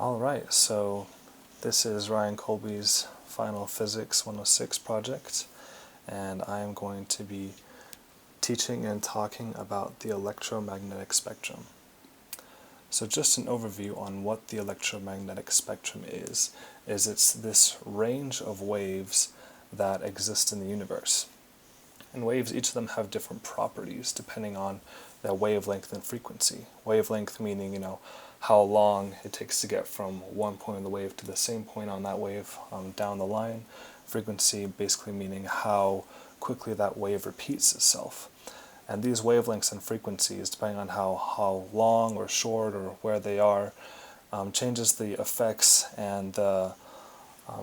Alright, so this is Ryan Colby's final Physics 106 project, and I am going to be teaching and talking about the electromagnetic spectrum. So just an overview on what the electromagnetic spectrum is it's this range of waves that exist in the universe. And waves, each of them have different properties depending on their wavelength and frequency. Wavelength meaning, how long it takes to get from one point of the wave to the same point on that wave down the line. Frequency basically meaning how quickly that wave repeats itself. And these wavelengths and frequencies, depending on how long or short or where they are, changes the effects and the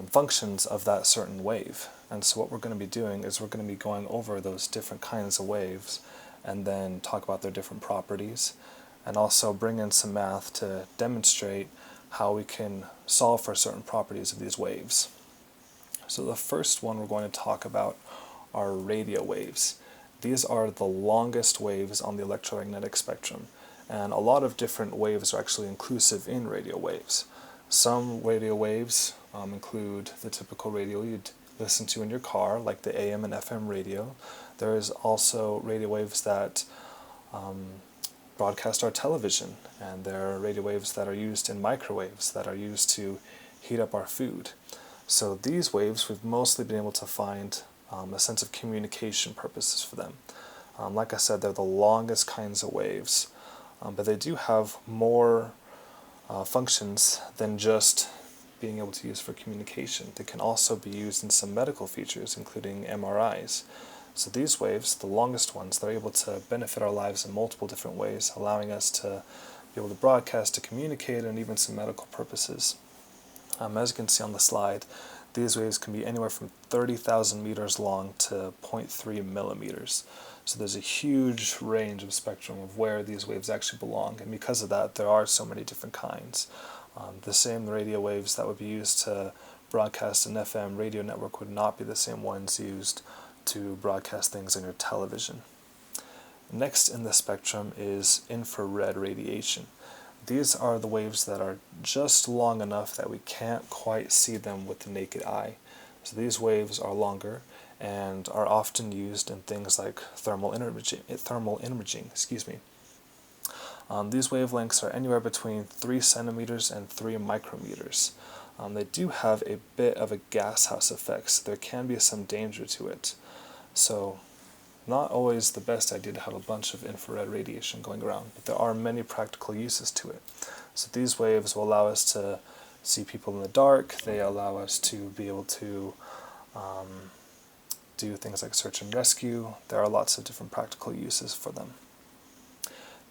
functions of that certain wave. And so what we're going to be doing is we're going to be going over those different kinds of waves and then talk about their different properties, and also bring in some math to demonstrate how we can solve for certain properties of these waves. So the first one we're going to talk about are radio waves. These are the longest waves on the electromagnetic spectrum, and a lot of different waves are actually inclusive in radio waves. Some radio waves include the typical radio you'd listen to in your car, like the AM and FM radio. There is also radio waves that broadcast our television, and there are radio waves that are used in microwaves that are used to heat up our food. So these waves, we've mostly been able to find a sense of communication purposes for them. Like I said, they're the longest kinds of waves, but they do have more functions than just being able to use for communication. They can also be used in some medical features, including MRIs. So these waves, the longest ones, they're able to benefit our lives in multiple different ways, allowing us to be able to broadcast, to communicate, and even some medical purposes. As you can see on the slide, these waves can be anywhere from 30,000 meters long to 0.3 millimeters. So there's a huge range of spectrum of where these waves actually belong, and because of that, there are so many different kinds. The same radio waves that would be used to broadcast an FM radio network would not be the same ones used to broadcast things on your television. Next in the spectrum is infrared radiation. These are the waves that are just long enough that we can't quite see them with the naked eye. So these waves are longer and are often used in things like thermal imaging. These wavelengths are anywhere between 3 centimeters and 3 micrometers. They do have a bit of a gashouse effect, so there can be some danger to it. So not always the best idea to have a bunch of infrared radiation going around, but there are many practical uses to it. So these waves will allow us to see people in the dark. They allow us to be able to do things like search and rescue. There are lots of different practical uses for them.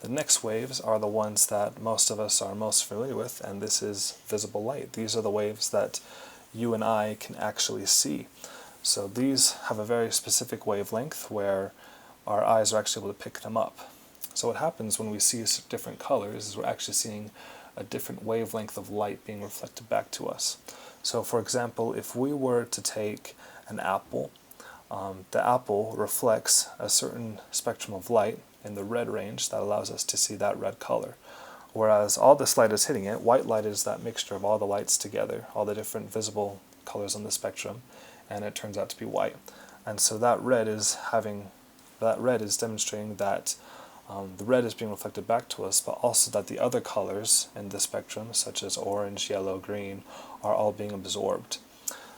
The next waves are the ones that most of us are most familiar with, and this is visible light. These are the waves that you and I can actually see. So these have a very specific wavelength where our eyes are actually able to pick them up. So what happens when we see different colors is we're actually seeing a different wavelength of light being reflected back to us. So for example, if we were to take an apple, the apple reflects a certain spectrum of light in the red range that allows us to see that red color. Whereas all this light is hitting it, white light is that mixture of all the lights together, all the different visible colors on the spectrum, and it turns out to be white. And so that red is demonstrating that the red is being reflected back to us, but also that the other colors in the spectrum, such as orange, yellow, green, are all being absorbed.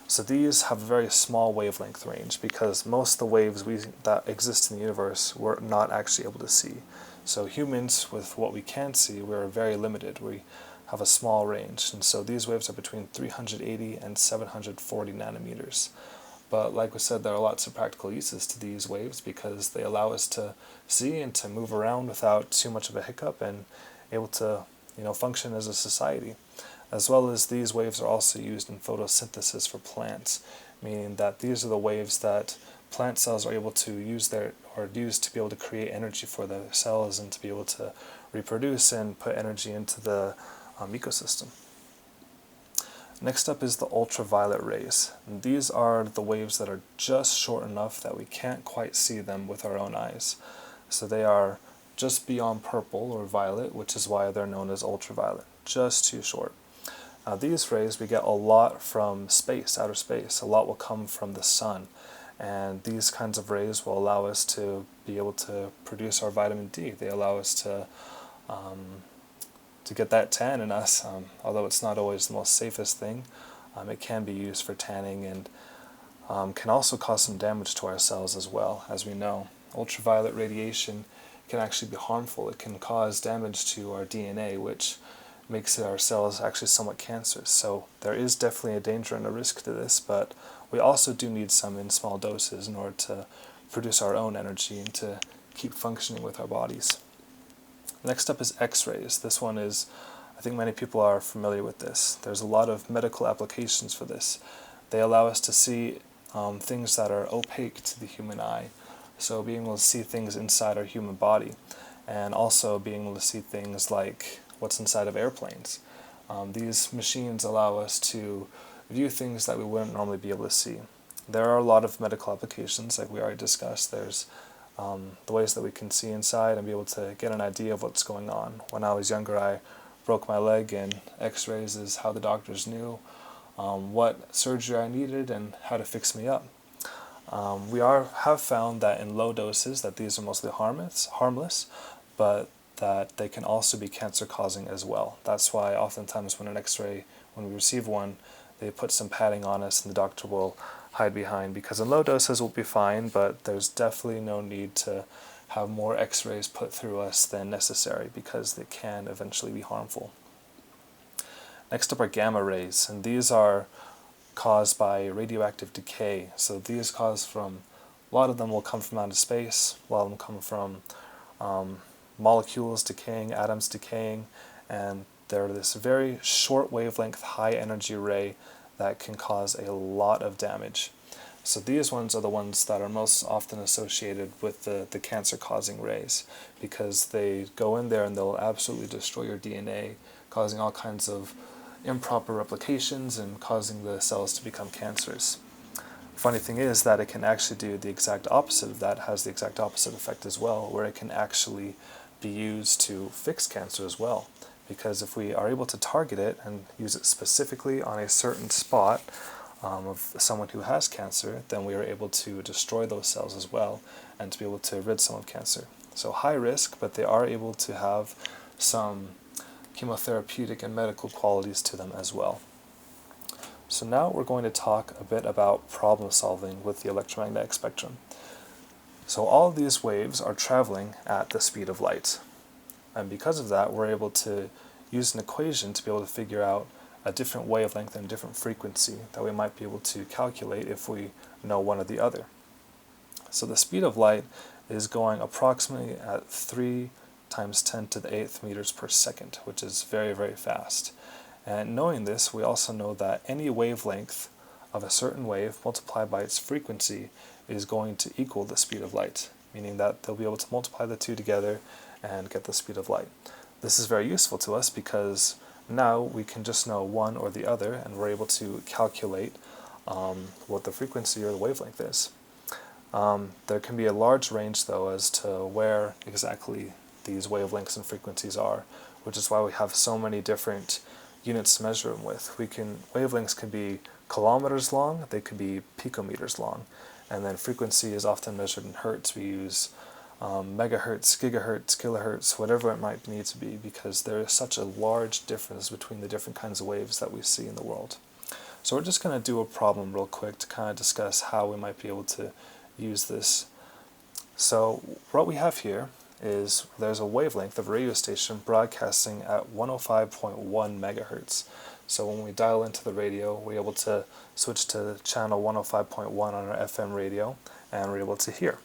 So these have a very small wavelength range because most of the waves that exist in the universe we're not actually able to see. So humans, with what we can see, we're very limited. We have a small range, and so these waves are between 380 and 740 nanometers. But like we said, there are lots of practical uses to these waves because they allow us to see and to move around without too much of a hiccup and able to function as a society. As well as these waves are also used in photosynthesis for plants, meaning that these are the waves that plant cells are able to use to be able to create energy for their cells and to be able to reproduce and put energy into the ecosystem. Next up is the ultraviolet rays. And these are the waves that are just short enough that we can't quite see them with our own eyes. So they are just beyond purple or violet, which is why they're known as ultraviolet, just too short. These rays we get a lot from space, outer space. A lot will come from the sun. And these kinds of rays will allow us to be able to produce our vitamin D. They allow us to get that tan in us. Although it's not always the most safest thing, it can be used for tanning and can also cause some damage to our cells as well. As we know, ultraviolet radiation can actually be harmful. It can cause damage to our DNA, which makes our cells actually somewhat cancerous. So there is definitely a danger and a risk to this, but we also do need some in small doses in order to produce our own energy and to keep functioning with our bodies. Next up is X-rays. This one is, I think many people are familiar with this. There's a lot of medical applications for this. They allow us to see things that are opaque to the human eye. So being able to see things inside our human body, and also being able to see things like what's inside of airplanes. These machines allow us to view things that we wouldn't normally be able to see. There are a lot of medical applications, like we already discussed. There's the ways that we can see inside and be able to get an idea of what's going on. When I was younger, I broke my leg, and X-rays is how the doctors knew what surgery I needed and how to fix me up. We have found that in low doses that these are mostly harmless, but that they can also be cancer-causing as well. That's why oftentimes when we receive one, they put some padding on us and the doctor will hide behind, because in low doses we'll be fine, but there's definitely no need to have more X-rays put through us than necessary, because they can eventually be harmful. Next up are gamma rays, and these are caused by radioactive decay. So these a lot of them will come from outer space, a lot of them come from molecules decaying, atoms decaying, and they're this very short wavelength, high energy ray that can cause a lot of damage. So these ones are the ones that are most often associated with the cancer-causing rays, because they go in there and they'll absolutely destroy your DNA, causing all kinds of improper replications and causing the cells to become cancerous. Funny thing is that it can actually do the exact opposite of that, has the exact opposite effect as well, where it can actually be used to fix cancer as well. Because if we are able to target it and use it specifically on a certain spot of someone who has cancer, then we are able to destroy those cells as well and to be able to rid someone of cancer. So high risk, but they are able to have some chemotherapeutic and medical qualities to them as well. So now we're going to talk a bit about problem solving with the electromagnetic spectrum. So all of these waves are traveling at the speed of light. And because of that, we're able to use an equation to be able to figure out a different wavelength and a different frequency that we might be able to calculate if we know one or the other. So the speed of light is going approximately at 3 times 10 to the 8th meters per second, which is very, very fast. And knowing this, we also know that any wavelength of a certain wave multiplied by its frequency is going to equal the speed of light, meaning that they'll be able to multiply the two together and get the speed of light. This is very useful to us because now we can just know one or the other, and we're able to calculate what the frequency or the wavelength is. There can be a large range, though, as to where exactly these wavelengths and frequencies are, which is why we have so many different units to measure them with. Wavelengths can be kilometers long, they could be picometers long, and then frequency is often measured in hertz. We use megahertz, gigahertz, kilohertz, whatever it might need to be, because there is such a large difference between the different kinds of waves that we see in the world. So we're just going to do a problem real quick to kind of discuss how we might be able to use this. So what we have here is there's a wavelength of a radio station broadcasting at 105.1 megahertz. So when we dial into the radio, we're able to switch to channel 105.1 on our FM radio, and we're able to hear.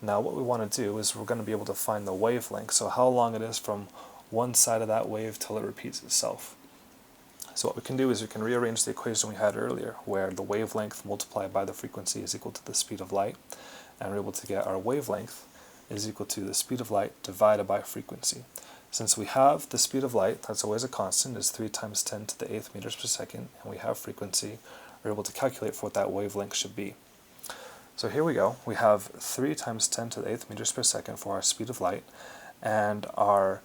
Now what we want to do is we're going to be able to find the wavelength, so how long it is from one side of that wave till it repeats itself. So what we can do is we can rearrange the equation we had earlier, where the wavelength multiplied by the frequency is equal to the speed of light, and we're able to get our wavelength is equal to the speed of light divided by frequency. Since we have the speed of light, that's always a constant, is 3 times 10 to the 8th meters per second, and we have frequency, we're able to calculate for what that wavelength should be. So here we go. We have 3 times 10 to the 8th meters per second for our speed of light, and our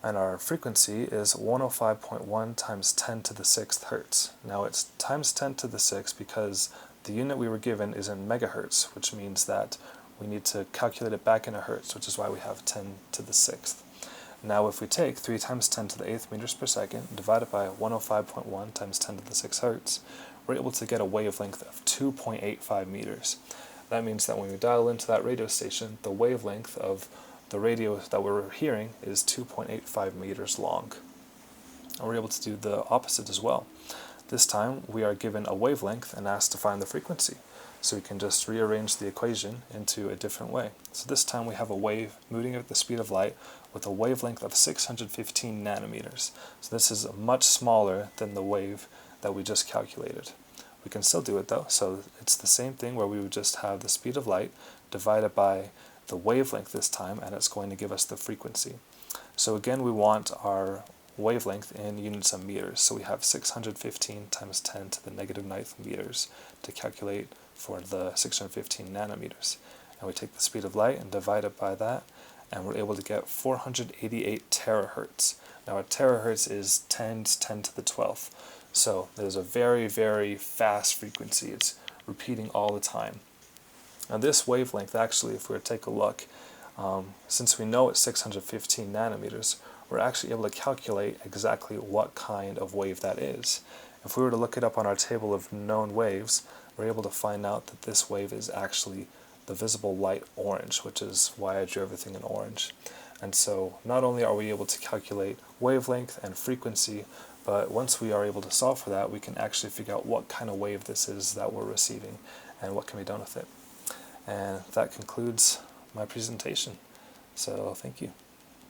And our frequency is 105.1 times 10 to the 6th hertz. Now it's times 10 to the 6th because the unit we were given is in megahertz, which means that we need to calculate it back into hertz, which is why we have 10 to the 6th. Now if we take 3 times 10 to the 8th meters per second divided by 105.1 times 10 to the 6th hertz, we're able to get a wavelength of 2.85 meters. That means that when we dial into that radio station, the wavelength of the radio that we're hearing is 2.85 meters long. And we're able to do the opposite as well. This time we are given a wavelength and asked to find the frequency. So we can just rearrange the equation into a different way. So this time we have a wave moving at the speed of light with a wavelength of 615 nanometers. So this is much smaller than the wave that we just calculated. We can still do it though, so it's the same thing where we would just have the speed of light divided by the wavelength this time, and it's going to give us the frequency. So again, we want our wavelength in units of meters, so we have 615 times 10 to the negative 9th meters to calculate for the 615 nanometers. And we take the speed of light and divide it by that, and we're able to get 488 terahertz. Now a terahertz is 10 to the 12th, so there's a very, very fast frequency. It's repeating all the time. Now this wavelength, actually, if we were to take a look, since we know it's 615 nanometers, we're actually able to calculate exactly what kind of wave that is. If we were to look it up on our table of known waves, we're able to find out that this wave is actually the visible light orange, which is why I drew everything in orange. And so not only are we able to calculate wavelength and frequency, but once we are able to solve for that, we can actually figure out what kind of wave this is that we're receiving and what can be done with it. And that concludes my presentation. So thank you.